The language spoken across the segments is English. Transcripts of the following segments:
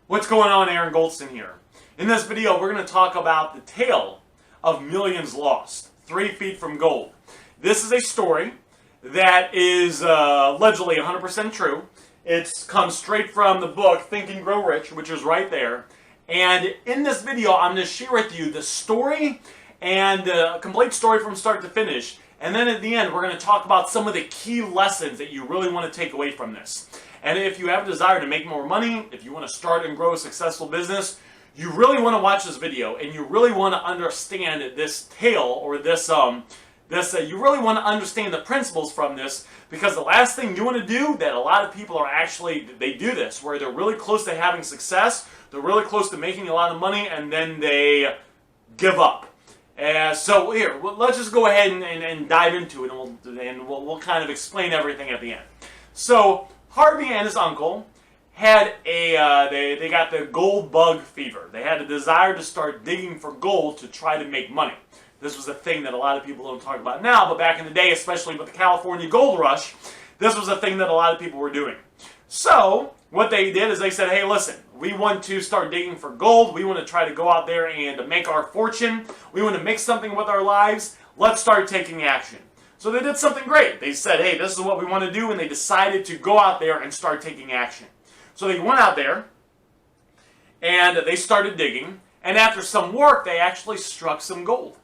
What's going on? Aaron Goldsten here. In this video, we're going to talk about the tale of millions lost, 3 feet from gold. This is a story that is allegedly 100% true. It comes straight from the book Think and Grow Rich, which is right there. And in this video, I'm going to share with you the story and the complete story from start to finish. And then at the end, we're going to talk about some of the key lessons that you really want to take away from this. And if you have a desire to make more money, if you want to start and grow a successful business, you really want to watch this video and you really want to understand this tale or this, you really want to understand the principles from this, because the last thing you want to do that a lot of people are actually, they do this, where they're really close to having success, they're really close to making a lot of money, and then they give up. So here, let's just go ahead and dive into it, and we'll kind of explain everything at the end. So Harvey and his uncle had they got the gold bug fever. They had a desire to start digging for gold to try to make money. This was a thing that a lot of people don't talk about now, but back in the day, especially with the California gold rush, this was a thing that a lot of people were doing. So what they did is they said, hey, listen, we want to start digging for gold. We want to try to go out there and make our fortune. We want to make something with our lives. Let's start taking action. So they did something great. They said, hey, this is what we want to do, and they decided to go out there and start taking action. So they went out there, and they started digging, and after some work, they actually struck some gold.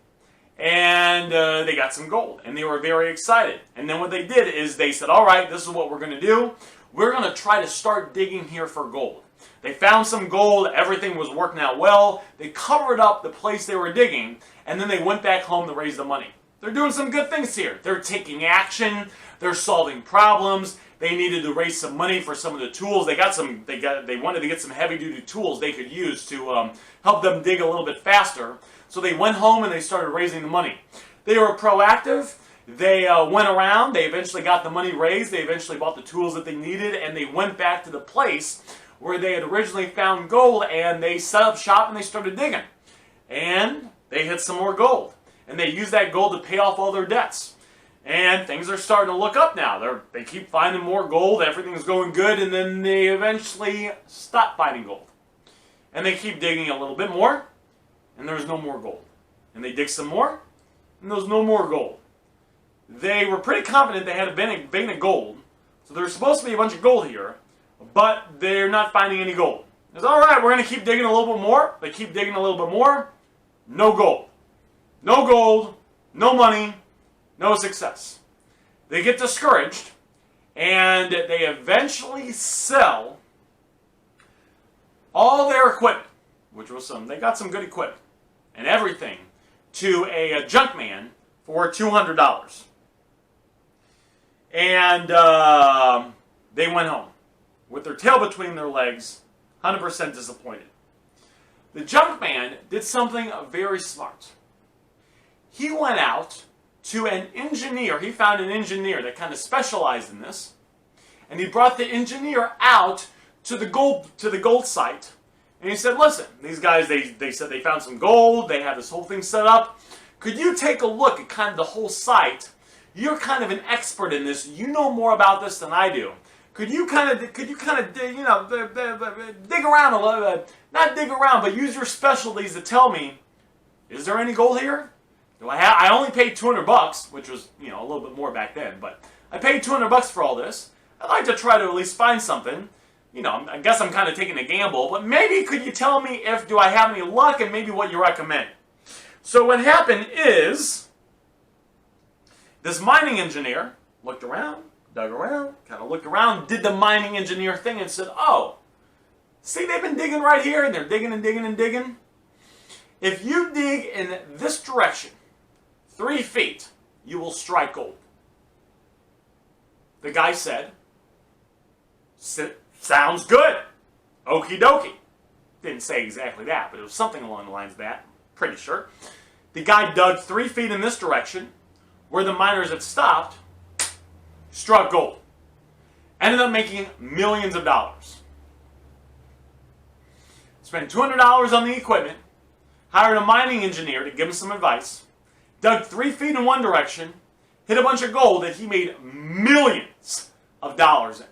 And they got some gold, and they were very excited. And then what they did is they said, all right, this is what we're going to do. We're going to try to start digging here for gold. They found some gold. Everything was working out well. They covered up the place they were digging, and then they went back home to raise the money. They're doing some good things here. They're taking action. They're solving problems. They needed to raise some money for some of the tools. They wanted to get some heavy-duty tools they could use to help them dig a little bit faster. So they went home and they started raising the money. They were proactive. They went around. They eventually got the money raised. They eventually bought the tools that they needed, and they went back to the place where they had originally found gold, and they set up shop and they started digging. And they hit some more gold. And they used that gold to pay off all their debts. And things are starting to look up now. They keep finding more gold. Everything's going good. And then they eventually stop finding gold. And they keep digging a little bit more. And there's no more gold. And they dig some more. And there's no more gold. They were pretty confident they had a vein of gold. So there's supposed to be a bunch of gold here. But they're not finding any gold. It's all right, we're going to keep digging a little bit more. They keep digging a little bit more. No gold. No gold, no money, no success. They get discouraged, and they eventually sell all their equipment, which was they got some good equipment, and everything, to a junk man for $200. And they went home with their tail between their legs, 100% disappointed. The junk man did something very smart. He went out to an engineer. He found an engineer that kind of specialized in this, and he brought the engineer out to the gold site, and he said, listen, these guys, they said they found some gold, they have this whole thing set up. Could you take a look at kind of the whole site? You're kind of an expert in this. You know more about this than I do. Could you kind of dig around a little bit, not dig around, but use your specialties to tell me, is there any gold here? I only paid $200, which was, a little bit more back then, but I paid $200 for all this. I'd like to try to at least find something. I guess I'm kind of taking a gamble, but maybe could you tell me do I have any luck, and maybe what you recommend? So what happened is, this mining engineer looked around, dug around, kind of looked around, did the mining engineer thing and said, oh, see, they've been digging right here, and they're digging and digging and digging. If you dig in this direction, 3 feet, you will strike gold. The guy said, sounds good. Okie dokie. Didn't say exactly that, but it was something along the lines of that. Pretty sure. The guy dug 3 feet in this direction, where the miners had stopped, struck gold. Ended up making millions of dollars. Spent $200 on the equipment, hired a mining engineer to give him some advice, dug 3 feet in one direction, hit a bunch of gold that he made millions of dollars in.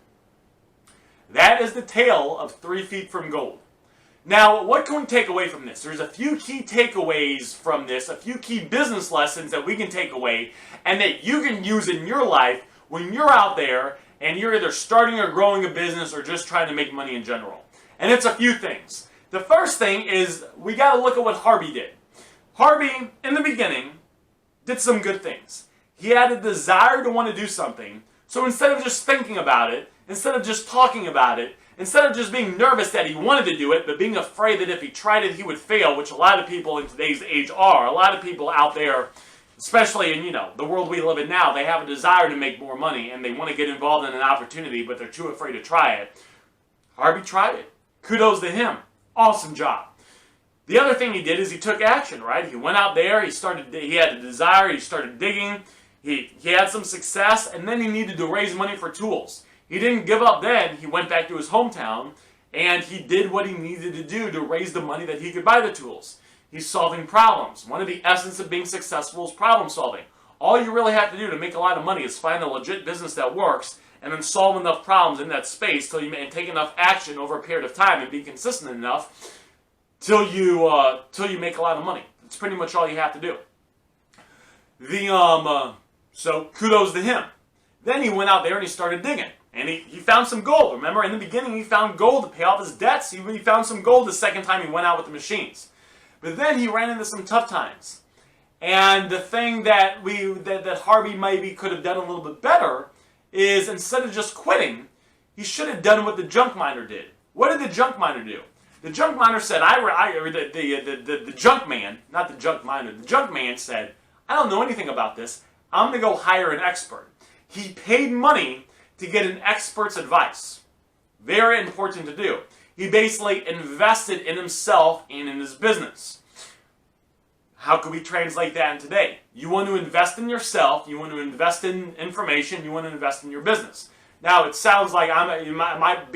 That is the tale of 3 feet from gold. Now, what can we take away from this? There's a few key takeaways from this, a few key business lessons that we can take away and that you can use in your life when you're out there and you're either starting or growing a business or just trying to make money in general. And it's a few things. The first thing is we got to look at what Harvey did. Harvey, in the beginning, did some good things. He had a desire to want to do something, so instead of just thinking about it, instead of just talking about it, instead of just being nervous that he wanted to do it, but being afraid that if he tried it, he would fail, which a lot of people in today's age are. A lot of people out there, especially in, the world we live in now, they have a desire to make more money, and they want to get involved in an opportunity, but they're too afraid to try it. Harvey tried it. Kudos to him. Awesome job. The other thing he did is he took action, right? He went out there, he had a desire, he started digging, he had some success, and then he needed to raise money for tools. He didn't give up then. He went back to his hometown, and he did what he needed to do to raise the money that he could buy the tools. He's solving problems. One of the essence of being successful is problem solving. All you really have to do to make a lot of money is find a legit business that works and then solve enough problems in that space and take enough action over a period of time and be consistent enough till you make a lot of money. That's pretty much all you have to do. So kudos to him. Then he went out there and he started digging. And he found some gold. Remember, in the beginning, he found gold to pay off his debts. He found some gold the second time he went out with the machines. But then he ran into some tough times. And the thing that Harvey maybe could have done a little bit better is instead of just quitting, he should have done what the junk miner did. What did the junk miner do? The junk miner said, the junk man, not the junk miner, the junk man said, I don't know anything about this. I'm going to go hire an expert. He paid money to get an expert's advice. Very important to do. He basically invested in himself and in his business. How could we translate that in today? You want to invest in yourself, you want to invest in information, you want to invest in your business. Now, it sounds like it might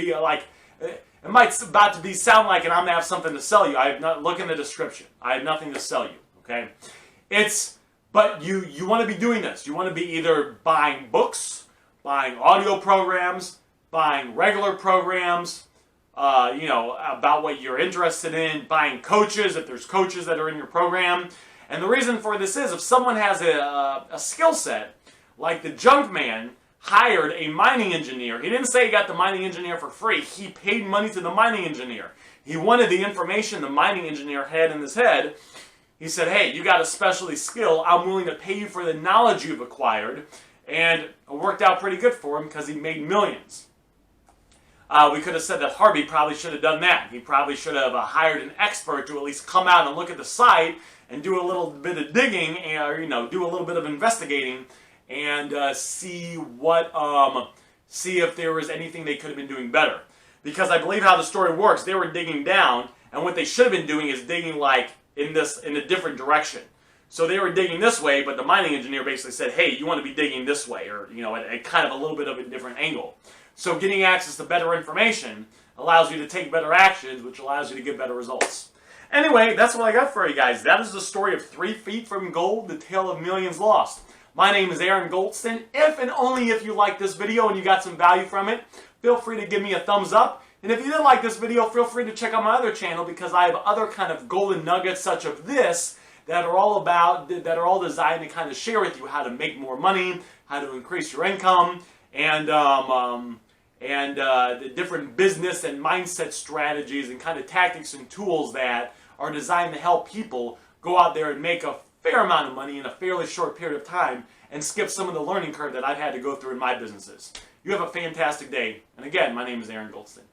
sound like and I'm going to have something to sell you. Look in the description. I have nothing to sell you, okay? But you want to be doing this. You want to be either buying books, buying audio programs, buying regular programs, about what you're interested in, buying coaches, if there's coaches that are in your program. And the reason for this is if someone has a skill set, like the junk man hired a mining engineer. He didn't say he got the mining engineer for free. He paid money to the mining engineer. He wanted the information the mining engineer had in his head. He said, hey, you got a specialty skill. I'm willing to pay you for the knowledge you've acquired. And it worked out pretty good for him because he made millions. We could have said that Harvey probably should have done that. He probably should have hired an expert to at least come out and look at the site and do a little bit of digging and do a little bit of investigating and see if there was anything they could have been doing better. Because I believe how the story works, they were digging down, and what they should have been doing is digging like in a different direction. So they were digging this way, but the mining engineer basically said, hey, you want to be digging this way, or at kind of a little bit of a different angle. So getting access to better information allows you to take better actions, which allows you to get better results. Anyway, that's what I got for you guys. That is the story of 3 Feet from Gold, the tale of millions lost. My name is Aaron Goldsten. If and only if you like this video and you got some value from it, feel free to give me a thumbs up. And if you didn't like this video, feel free to check out my other channel because I have other kind of golden nuggets such as this that are all designed to kind of share with you how to make more money, how to increase your income, and the different business and mindset strategies and kind of tactics and tools that are designed to help people go out there and make a fair amount of money in a fairly short period of time and skip some of the learning curve that I've had to go through in my businesses. You have a fantastic day. And again, my name is Aaron Goldsten.